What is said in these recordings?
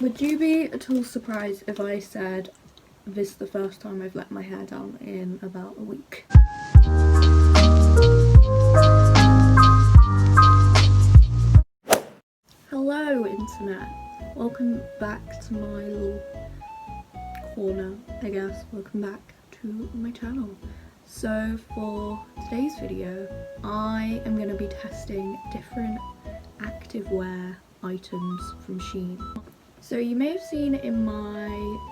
Would you be at all surprised if I said this is the first time I've let my hair down in about a week? Hello internet, welcome back to my little corner, I guess. Welcome back to my channel. So for today's video, I am going to be testing different activewear items from Shien. So you may have seen in my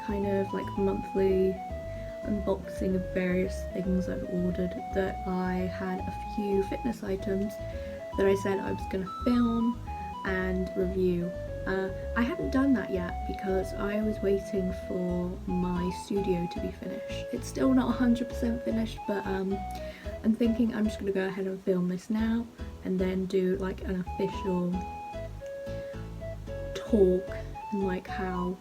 kind of like monthly unboxing of various things I've ordered that I had a few fitness items that I said I was going to film and review. I haven't done that yet because I was waiting for my studio to be finished. It's still not 100% finished, but I'm thinking I'm just going to go ahead and film this now and then do like an official talk and like how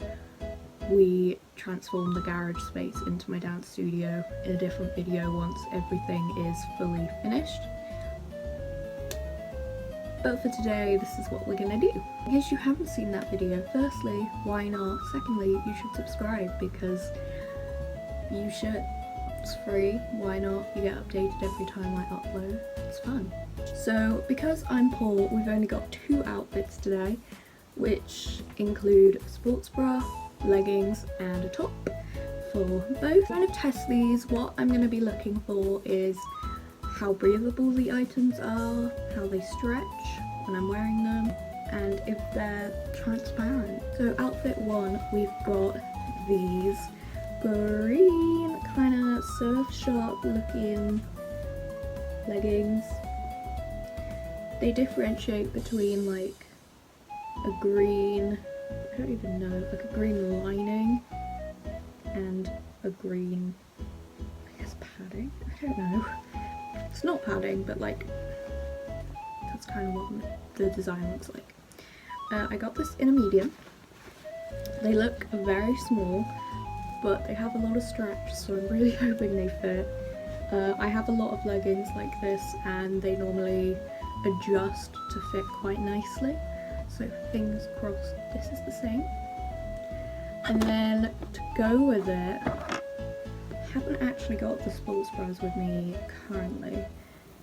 we transform the garage space into my dance studio in a different video once everything is fully finished. But for today, this is what we're gonna do. In case you haven't seen that video, firstly, why not? Secondly, you should subscribe because you should. It's free, why not? You get updated every time I upload. It's fun. So because I'm poor, we've only got 2 outfits today, which include a sports bra, leggings and a top for both. To kind of test these, what I'm going to be looking for is how breathable the items are, how they stretch when I'm wearing them, and if they're transparent. So outfit 1, we've got these green kind of surf shop looking leggings. They differentiate between like a green, I don't even know, like a green lining and a green, I guess padding, I don't know. It's not padding, but like that's kind of what the design looks like. I got this in a medium. They look very small, but they have a lot of stretch, so I'm really hoping they fit. I have a lot of leggings like this and they normally adjust to fit quite nicely. So fingers crossed this is the same. And then to go with it, I haven't actually got the sports bras with me currently.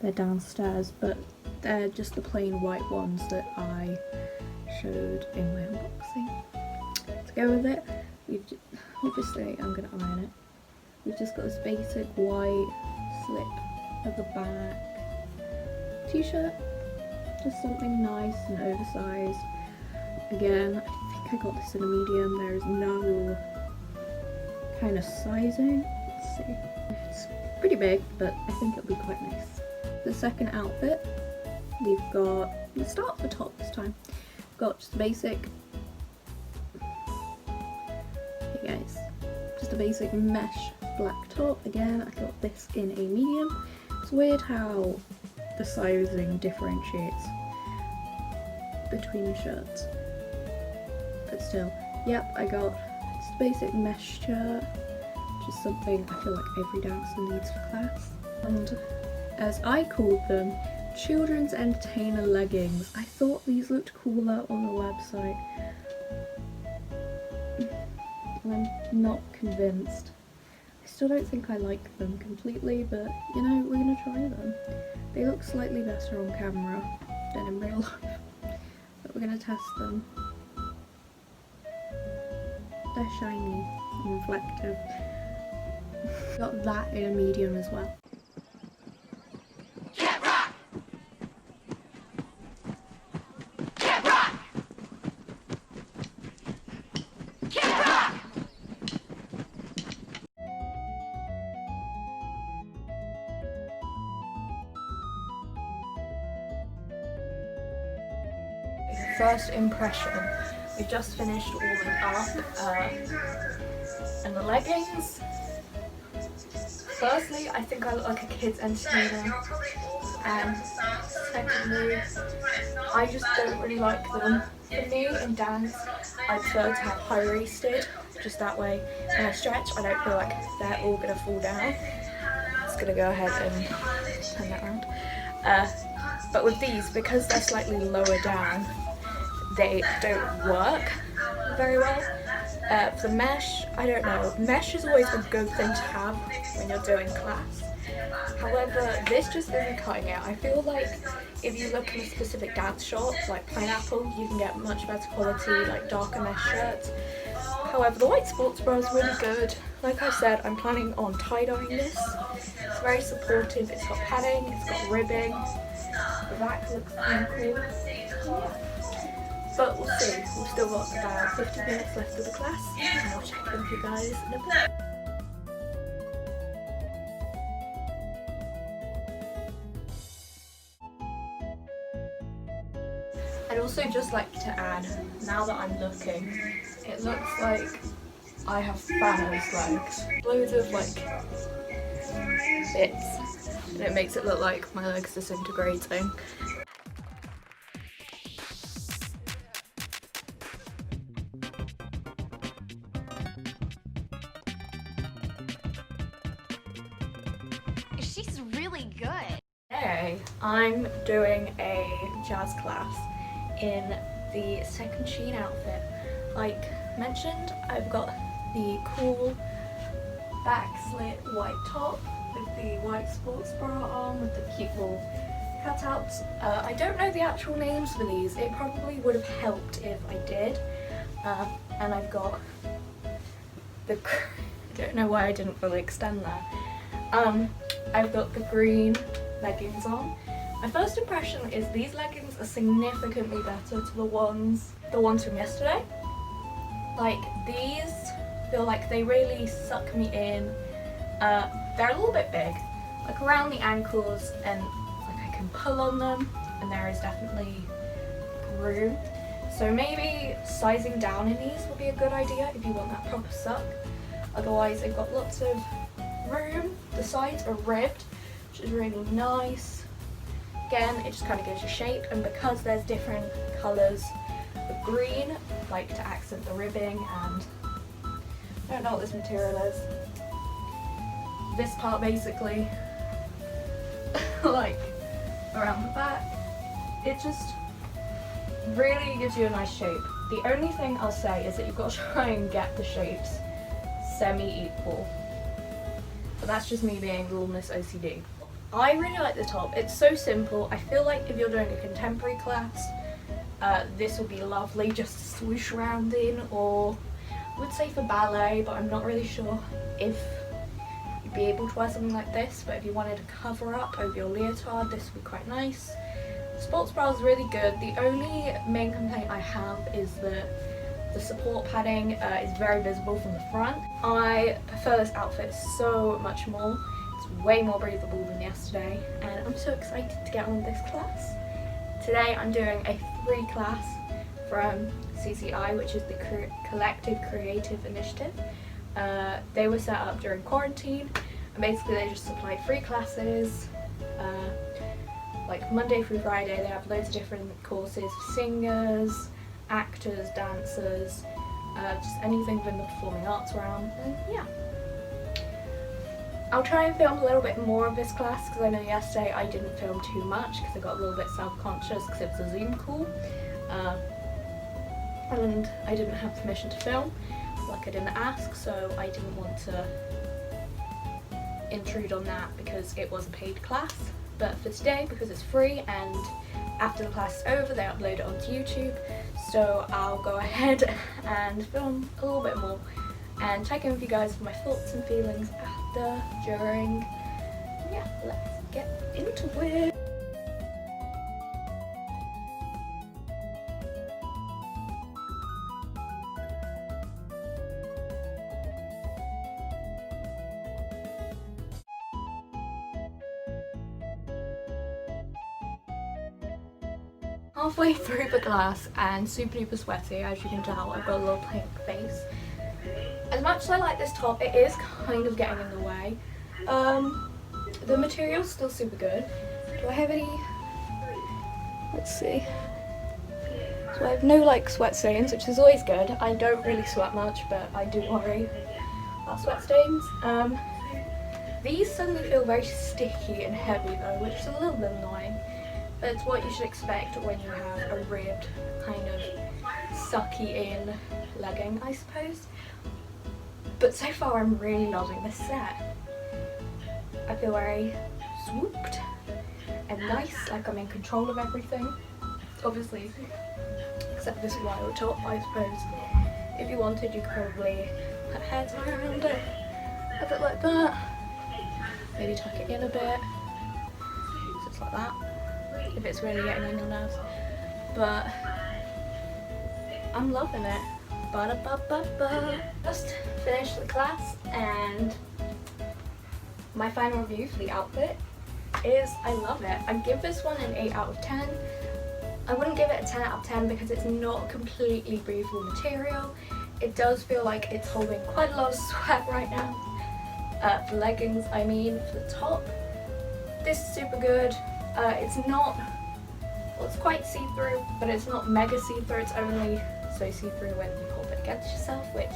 They're downstairs, but they're just the plain white ones that I showed in my unboxing. To go with it, obviously I'm going to iron it. We've just got this basic white slip at the back t-shirt. Just something nice and oversized. Again, I think I got this in a medium. There is no kind of sizing. Let's see. It's pretty big, but I think it'll be quite nice. The second outfit, we've got, let's start at the top this time. We've got just a basic, hey guys, just a basic mesh black top. Again, I got this in a medium. It's weird how the sizing differentiates between the shirts, but still, yep, I got this basic mesh shirt, which is something I feel like every dancer needs for class, and as I called them, children's entertainer leggings. I thought these looked cooler on the website, and I'm not convinced. I still don't think I like them completely, but you know, we're gonna try them. They look slightly better on camera than in real life, but we're gonna test them. They're shiny and reflective. Got that in a medium as well. First impression, we've just finished warming up and the leggings. Firstly, I think I look like a kid's entertainer, and secondly, I just don't really like them. For me in dance, I prefer to have high-waisted, just that way when I stretch I don't feel like they're all going to fall down. Just going to go ahead and turn that around. But with these, because they're slightly lower down, they don't work very well. For the mesh, I don't know. Mesh is always a good thing to have when you're doing class. However, this just isn't cutting it. I feel like if you look in a specific dance shop, like Pineapple, you can get much better quality, like darker mesh shirts. However, the white sports bra is really good. Like I said, I'm planning on tie-dyeing this. It's very supportive, it's got padding, it's got ribbing. The back looks really cool. Yeah. But we'll see, we've still got about 50 minutes left of the class, and I'll check in with you guys in a bit. I'd also just like to add, now that I'm looking, it looks like I have Thanos legs. Loads of like bits, and it makes it look like my legs are disintegrating. She's really good. Today I'm doing a jazz class in the second Shien outfit. Like mentioned, I've got the cool back slit white top with the white sports bra on with the cute little cutouts. I don't know the actual names for these. It probably would have helped if I did. And I've got the, I don't know why I didn't really extend that. I've got the green leggings on. My first impression is these leggings are significantly better to the ones from yesterday. Like these feel like they really suck me in. They're a little bit big, like around the ankles, and like I can pull on them, and there is definitely room. So maybe sizing down in these would be a good idea if you want that proper suck. Otherwise they've got lots of room. The sides are ribbed, which is really nice. Again, it just kind of gives you shape, and because there's different colours of green, like to accent the ribbing, and I don't know what this material is. This part basically, like around the back, it just really gives you a nice shape. The only thing I'll say is that you've got to try and get the shapes semi-equal. But that's just me being little Miss OCD. I really like the top. It's so simple. I feel like if you're doing a contemporary class, this would be lovely just to swoosh around in, or I would say for ballet, but I'm not really sure if you'd be able to wear something like this. But if you wanted to cover up over your leotard, this would be quite nice. The sports bra is really good. The only main complaint I have is that the support padding is very visible from the front. I prefer this outfit so much more. It's way more breathable than yesterday, and I'm so excited to get on with this class. Today I'm doing a free class from CCI, which is the Collective Creative Initiative. They were set up during quarantine, and basically they just supply free classes. Like Monday through Friday they have loads of different courses for singers, actors, dancers, just anything within the performing arts realm, and yeah. I'll try and film a little bit more of this class, because I know yesterday I didn't film too much because I got a little bit self-conscious because it was a Zoom call, and I didn't have permission to film, like I didn't ask, so I didn't want to intrude on that because it was a paid class. But for today, because it's free and after the class is over they upload it onto YouTube, so I'll go ahead and film a little bit more and check in with you guys for my thoughts and feelings after, during. Yeah, let's get into it. Halfway through the class and super duper sweaty, as you can tell. I've got a little pink face. As much as I like this top, it is kind of getting in the way. The material's still super good. Do I have any? Let's see. So I have no like sweat stains, which is always good. I don't really sweat much, but I do worry about sweat stains. These suddenly feel very sticky and heavy though, which is a little bit annoying. But it's what you should expect when you have a ribbed, kind of sucky in legging, I suppose. But so far I'm really loving this set. I feel very swooped and nice, like I'm in control of everything. Obviously, except this wire top, I suppose. If you wanted, you could probably put hair tie around it, a bit like that. Maybe tuck it in a bit, just like that, if it's really getting on your nerves. But I'm loving it. Ba-da-ba-ba-ba. Just finished the class, and my final review for the outfit is I love it. I give this one an 8 out of 10. I wouldn't give it a 10 out of 10 because it's not completely breathable material. It does feel like it's holding quite a lot of sweat right now. For leggings, I mean. For the top, this is super good. It's not, well, it's quite see-through, but it's not mega see-through. It's only so see-through when you hold it against yourself, which,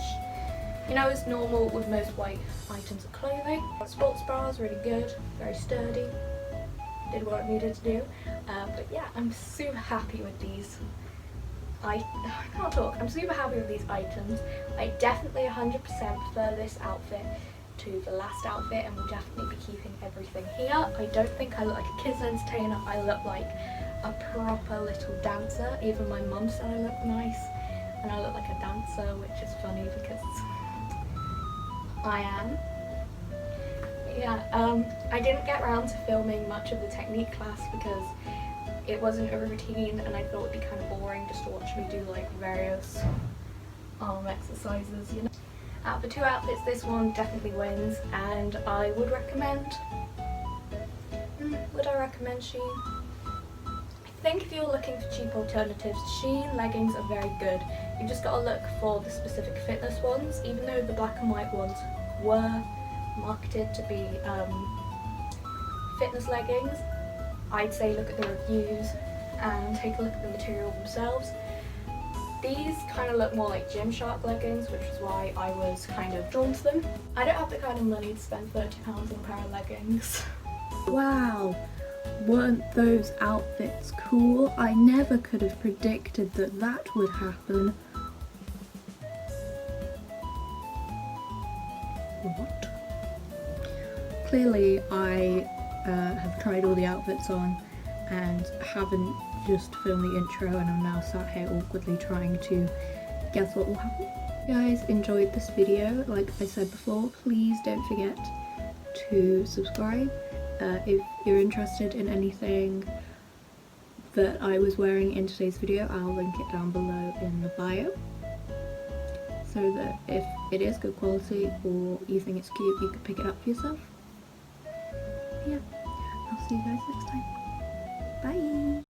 you know, is normal with most white items of clothing. Sports bra is really good, very sturdy, did what it needed to do. But yeah, I'm super happy with these. I can't talk. I'm super happy with these items. I definitely 100% prefer this outfit to the last outfit, and will definitely be keeping everything here. I don't think I look like a kids entertainer. I look like a proper little dancer. Even my mum said I look nice, and I look like a dancer, which is funny because I am. Yeah, I didn't get around to filming much of the technique class because it wasn't a routine, and I thought it'd be kind of boring just to watch me do like various arm exercises, you know. Out of the two outfits, this one definitely wins, and I would recommend. Would I recommend Shien? I think if you're looking for cheap alternatives, Shien leggings are very good. You've just got to look for the specific fitness ones. Even though the black and white ones were marketed to be fitness leggings, I'd say look at the reviews and take a look at the material themselves. These kind of look more like Gymshark leggings, which is why I was kind of drawn to them. I don't have the kind of money to spend £30 on a pair of leggings. Wow, weren't those outfits cool? I never could have predicted that that would happen. What? Clearly I have tried all the outfits on and haven't just filmed the intro, and I'm now sat here awkwardly trying to guess what will happen. If you guys enjoyed this video, like I said before, please don't forget to subscribe. If you're interested in anything that I was wearing in today's video, I'll link it down below in the bio, so that if it is good quality or you think it's cute, you can pick it up for yourself. Yeah, I'll see you guys next time. Bye!